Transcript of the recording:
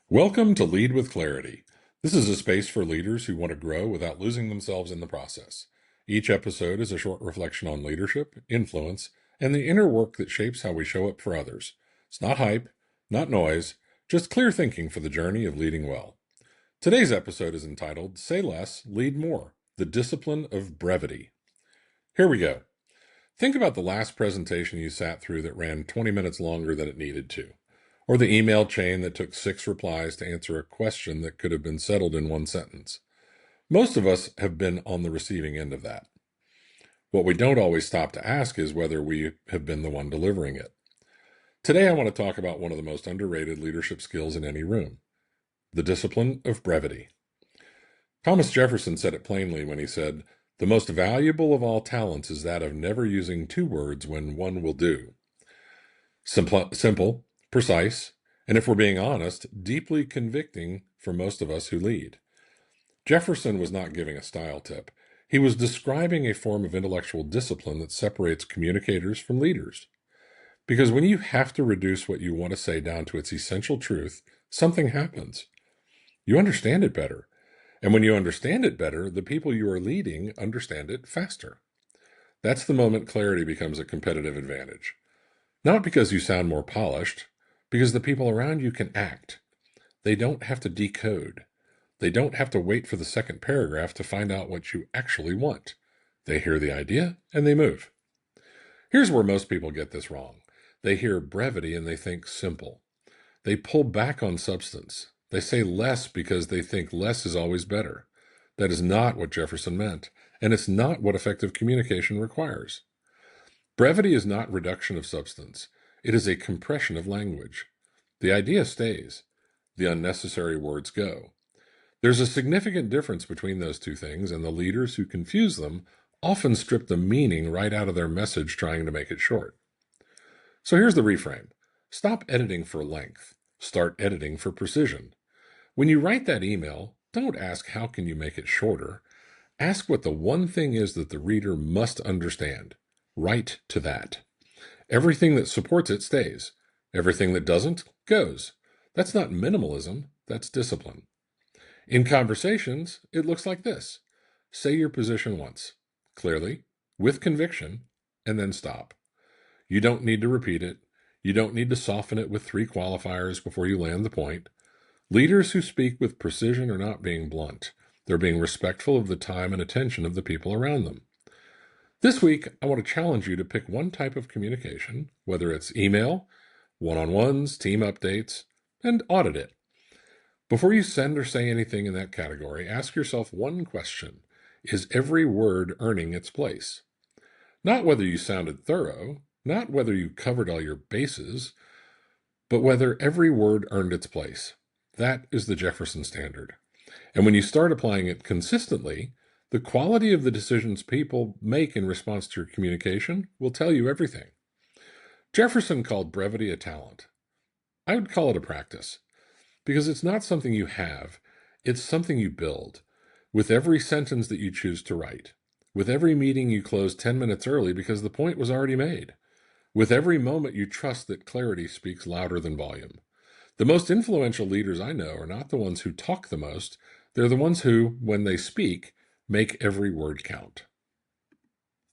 Welcome to Lead with Clarity. This is a space for leaders who want to grow without losing themselves in the process. Each episode is a short reflection on leadership, influence, and the inner work that shapes how we show up for others. It's not hype, not noise, just clear thinking for the journey of leading well. Today's episode is entitled Say Less, Lead More, the Discipline of Brevity. Here we go. Think about the last presentation you sat through that ran 20 minutes longer than it needed to. Or the email chain that took 6 replies to answer a question that could have been settled in one sentence. Most of us have been on the receiving end of that. What we don't always stop to ask is whether we have been the one delivering it. Today I want to talk about one of the most underrated leadership skills in any room, the discipline of brevity. Thomas Jefferson said it plainly when he said, "The most valuable of all talents is that of never using 2 words when one will do." Simple, precise, and if we're being honest, deeply convicting for most of us who lead. Jefferson was not giving a style tip. He was describing a form of intellectual discipline that separates communicators from leaders. Because when you have to reduce what you want to say down to its essential truth, something happens. You understand it better. And when you understand it better, the people you are leading understand it faster. That's the moment clarity becomes a competitive advantage. Not because you sound more polished, because the people around you can act. They don't have to decode. They don't have to wait for the second paragraph to find out what you actually want. They hear the idea and they move. Here's where most people get this wrong. They hear brevity and they think simple. They pull back on substance. They say less because they think less is always better. That is not what Jefferson meant, and it's not what effective communication requires. Brevity is not reduction of substance. It is a compression of language. The idea stays. The unnecessary words go. There's a significant difference between those two things, and the leaders who confuse them often strip the meaning right out of their message trying to make it short. So here's the reframe. Stop editing for length. Start editing for precision. When you write that email, don't ask how can you make it shorter. Ask what the one thing is that the reader must understand. Write to that. Everything that supports it stays. Everything that doesn't goes. That's not minimalism, that's discipline. In conversations, it looks like this. Say your position once, clearly, with conviction, and then stop. You don't need to repeat it. You don't need to soften it with 3 qualifiers before you land the point. Leaders who speak with precision are not being blunt. They're being respectful of the time and attention of the people around them. This week, I want to challenge you to pick one type of communication, whether it's email, one-on-ones, team updates, and audit it. Before you send or say anything in that category, ask yourself one question. Is every word earning its place? Not whether you sounded thorough, not whether you covered all your bases, but whether every word earned its place. That is the Jefferson standard. And when you start applying it consistently, the quality of the decisions people make in response to your communication will tell you everything. Jefferson called brevity a talent. I would call it a practice, because it's not something you have, it's something you build, with every sentence that you choose to write, with every meeting you close 10 minutes early because the point was already made, with every moment you trust that clarity speaks louder than volume. The most influential leaders I know are not the ones who talk the most, they're the ones who, when they speak, make every word count.